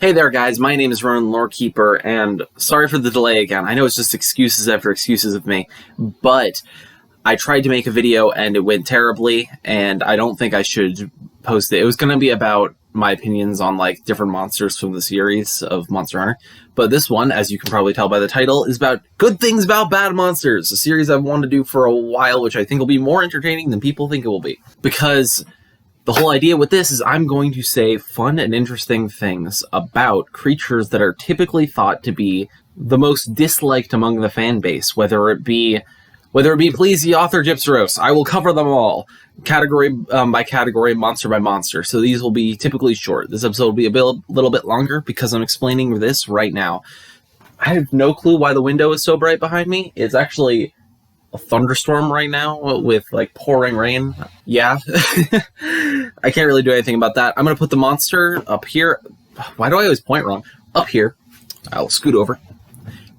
Hey there, guys. My name is Ronan Lorekeeper, and sorry for the delay again. I know it's just excuses after excuses of me, but I tried to make a video and it went terribly, and I don't think I should post it. It was going to be about my opinions on like different monsters from the series of Monster Hunter, but this one, as you can probably tell by the title, is about good things about bad monsters, a series I've wanted to do for a while, which I think will be more entertaining than people think it will be, because the whole idea with this is I'm going to say fun and interesting things about creatures that are typically thought to be the most disliked among the fan base, whether it be please the author Gypseros. I will cover them all, category by category, monster by monster. So these will be typically short. This episode will be a little bit longer because I'm explaining this right now. I have no clue why the window is so bright behind me. It's actually a thunderstorm right now with like pouring rain. Yeah. I can't really do anything about that. I'm going to put the monster up here. Why do I always point wrong? Up here. I'll scoot over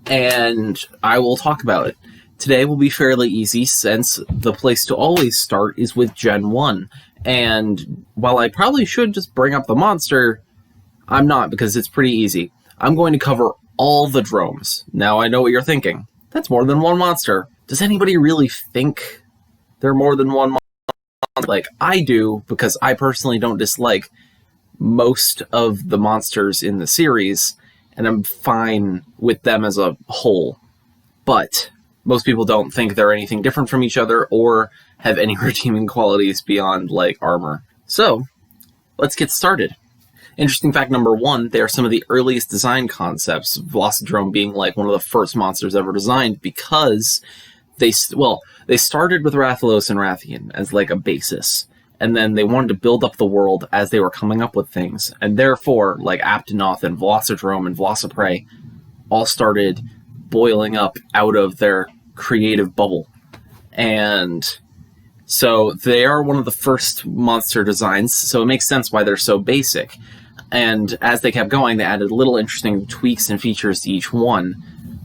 and I will talk about it. Today will be fairly easy since the place to always start is with Gen 1. And while I probably should just bring up the monster, I'm not, because it's pretty easy. I'm going to cover all the Dromes. Now I know what you're thinking. That's more than one monster. Does anybody really think they're more than one monster? Like I do, because I personally don't dislike most of the monsters in the series, and I'm fine with them as a whole. But most people don't think they're anything different from each other or have any redeeming qualities beyond, like, armor. So, let's get started. Interesting fact number one, they are some of the earliest design concepts, Velocidrome being, like, one of the first monsters ever designed, because they started with Rathalos and Rathian as, like, a basis, and then they wanted to build up the world as they were coming up with things, and therefore, like, Aptonoth and Velocidrome and Velociprey all started boiling up out of their creative bubble. And so they are one of the first monster designs, so it makes sense why they're so basic. And as they kept going, they added little interesting tweaks and features to each one,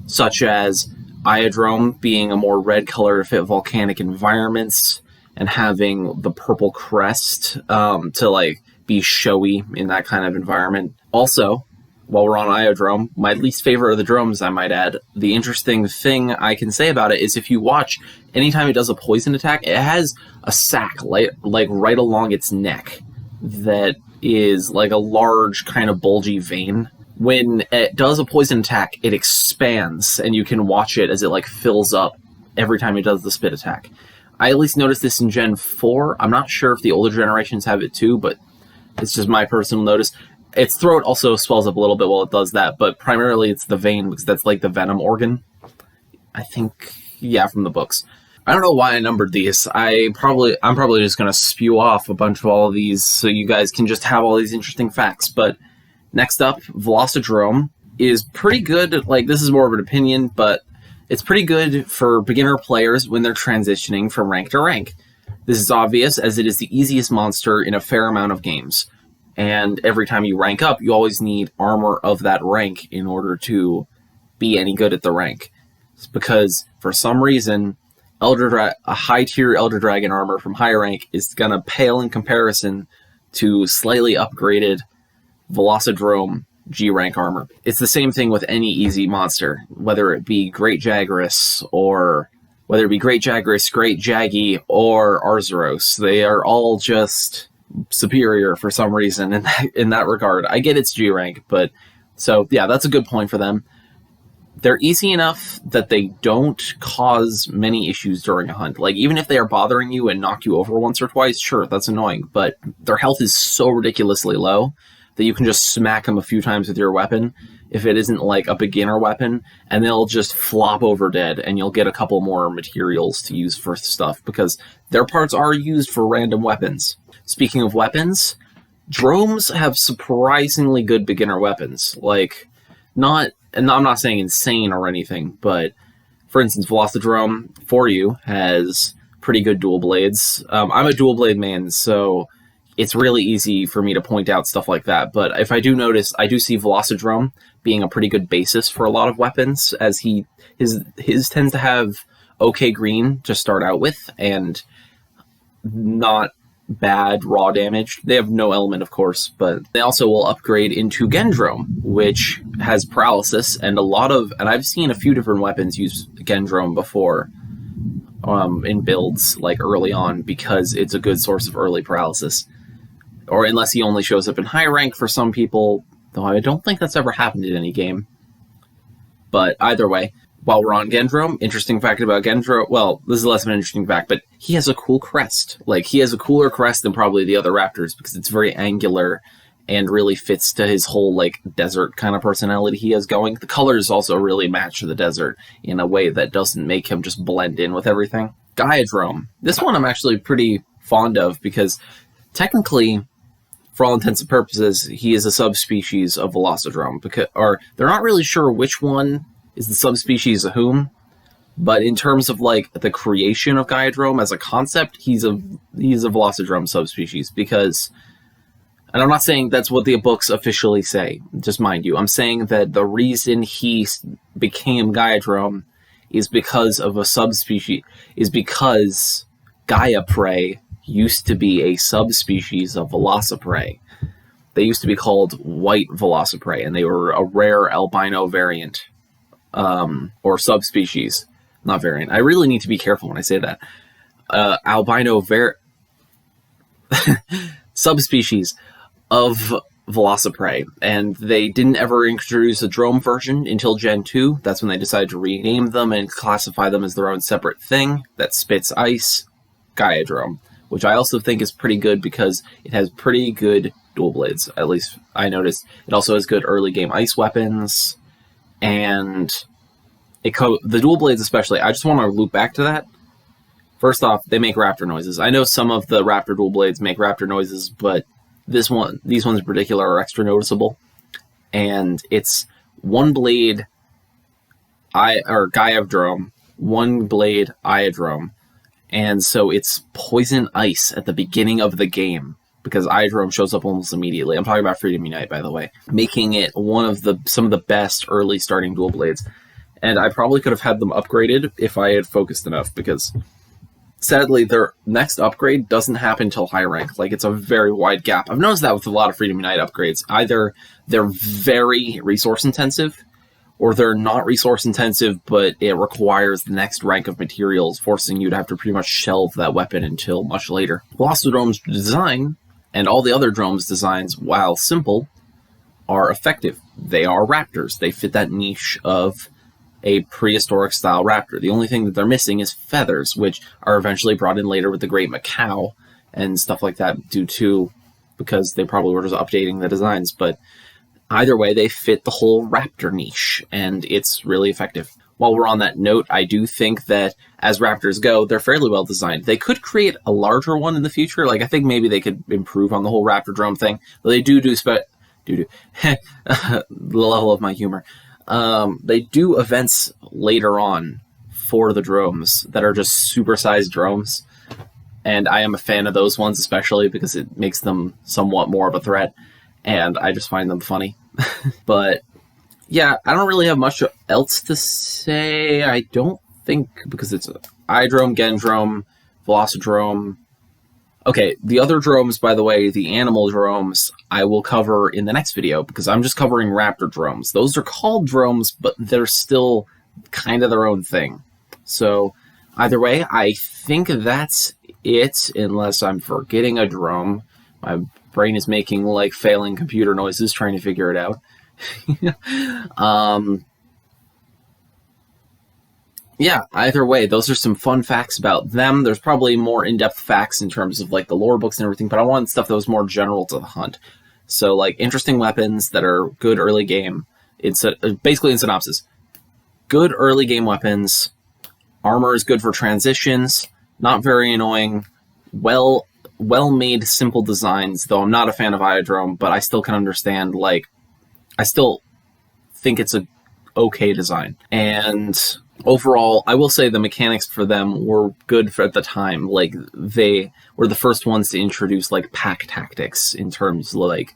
such as Iodrome being a more red color to fit volcanic environments and having the purple crest to like be showy in that kind of environment. Also, while we're on Iodrome, my least favorite of the Dromes, I might add, the interesting thing I can say about it is if you watch, anytime it does a poison attack, it has a sac like right along its neck that is like a large kind of bulgy vein. When it does a poison attack, it expands, and you can watch it as it like fills up every time it does the spit attack. I at least noticed this in Gen 4. I'm not sure if the older generations have it too, but it's just my personal notice. Its throat also swells up a little bit while it does that, but primarily it's the vein, because that's like the venom organ. I think, yeah, from the books. I don't know why I numbered these. I'm probably just going to spew off a bunch of all of these so you guys can just have all these interesting facts. But next up, Velocidrome is pretty good. Like, this is more of an opinion, but it's pretty good for beginner players when they're transitioning from rank to rank. This is obvious, as it is the easiest monster in a fair amount of games. And every time you rank up, you always need armor of that rank in order to be any good at the rank. It's because, for some reason, a high-tier Elder Dragon armor from high rank is going to pale in comparison to slightly upgraded Velocidrome G-rank armor. It's the same thing with any easy monster, whether it be Great Jagras, Great Jaggy, or Arzuros. They are all just superior for some reason in that regard. I get it's G rank, but so yeah, that's a good point for them. They're easy enough that they don't cause many issues during a hunt. Like, even if they are bothering you and knock you over once or twice, sure, that's annoying, but their health is so ridiculously low that you can just smack them a few times with your weapon if it isn't like a beginner weapon, and they'll just flop over dead, and you'll get a couple more materials to use for stuff, because their parts are used for random weapons. Speaking of weapons, Dromes have surprisingly good beginner weapons. Like, and I'm not saying insane or anything, but for instance, Velocidrome for you has pretty good dual blades. I'm a dual blade man, so it's really easy for me to point out stuff like that. But if I do notice, I do see Velocidrome being a pretty good basis for a lot of weapons, as his tends to have okay green to start out with, and not bad raw damage. They have no element, of course, but they also will upgrade into Gendrome, which has paralysis, and and I've seen a few different weapons use Gendrome before in builds, like early on, because it's a good source of early paralysis. Or unless he only shows up in high rank for some people, though I don't think that's ever happened in any game. But either way, while we're on Gendrome, interesting fact about Gendrome, well, this is less of an interesting fact, but he has a cool crest. Like, he has a cooler crest than probably the other Raptors, because it's very angular and really fits to his whole, like, desert kind of personality he has going. The colors also really match the desert in a way that doesn't make him just blend in with everything. Gaiadrome. This one I'm actually pretty fond of, because technically, for all intents and purposes, he is a subspecies of Velocidrome, or they're not really sure which one is the subspecies of whom, but in terms of like the creation of Gaiadrome as a concept, he's a Velocidrome subspecies, because, and I'm not saying that's what the books officially say, just mind you, I'm saying that the reason he became Gaiadrome is because of a subspecies, is because Gaiaprey used to be a subspecies of Velociprey. They used to be called white Velociprey, and they were a rare albino variant. Or subspecies, not variant. I really need to be careful when I say that. Subspecies of Velociprey, and they didn't ever introduce a Drome version until Gen 2. That's when they decided to rename them and classify them as their own separate thing that spits ice, Gaiadrome, which I also think is pretty good because it has pretty good dual blades, at least I noticed. It also has good early game ice weapons, and the dual blades especially, I just want to loop back to that. First off, they make Raptor noises. I know some of the Raptor dual blades make Raptor noises, but these ones in particular are extra noticeable. And it's one blade Gaiadrome, one blade Iadrome. And so it's poison ice at the beginning of the game, because Iadrome shows up almost immediately. I'm talking about Freedom Unite, by the way, making it some of the best early starting dual blades. And I probably could have had them upgraded if I had focused enough, because sadly their next upgrade doesn't happen till high rank. Like, it's a very wide gap. I've noticed that with a lot of Freedom Unite upgrades. Either they're very resource intensive, or they're not resource intensive, but it requires the next rank of materials, forcing you to have to pretty much shelve that weapon until much later. Velocidrome's design, and all the other Dromes designs, while simple, are effective. They are Raptors. They fit that niche of a prehistoric style Raptor. The only thing that they're missing is feathers, which are eventually brought in later with the Great Macau and stuff like that, because they probably were just updating the designs. But either way, they fit the whole Raptor niche, and it's really effective. While we're on that note, I do think that as Raptors go, they're fairly well designed. They could create a larger one in the future. Like, I think maybe they could improve on the whole Raptor Drome thing. But they do the level of my humor. They do events later on for the Dromes that are just supersized Dromes, and I am a fan of those ones, especially because it makes them somewhat more of a threat, and I just find them funny. But yeah, I don't really have much else to say, I don't think, because it's Iadrome, Gendrome, Velocidrome. Okay, the other Dromes, by the way, the animal Dromes, I will cover in the next video, because I'm just covering Raptor Dromes. Those are called Dromes, but they're still kind of their own thing. So, either way, I think that's it, unless I'm forgetting a Drome. My brain is making, like, failing computer noises trying to figure it out. Yeah, either way, those are some fun facts about them. There's probably more in-depth facts in terms of, like, the lore books and everything, but I wanted stuff that was more general to the hunt. So, like, interesting weapons that are good early game. Basically, in synopsis, good early game weapons. Armor is good for transitions. Not very annoying. Well-made, simple designs, though I'm not a fan of Iadrome, but I still can understand, like, I still think it's a okay design. And overall, I will say the mechanics for them were good at the time. Like, they were the first ones to introduce, like, pack tactics in terms of, like,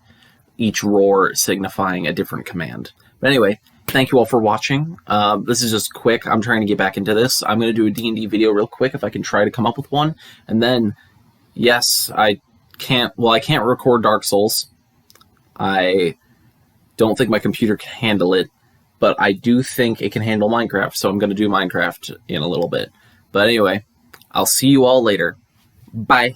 each roar signifying a different command. But anyway, thank you all for watching. This is just quick. I'm trying to get back into this. I'm going to do a D&D video real quick if I can try to come up with one. And then Yes, I can't. Well, I can't record Dark Souls. I don't think my computer can handle it, but I do think it can handle Minecraft, so I'm going to do Minecraft in a little bit. But anyway, I'll see you all later. Bye.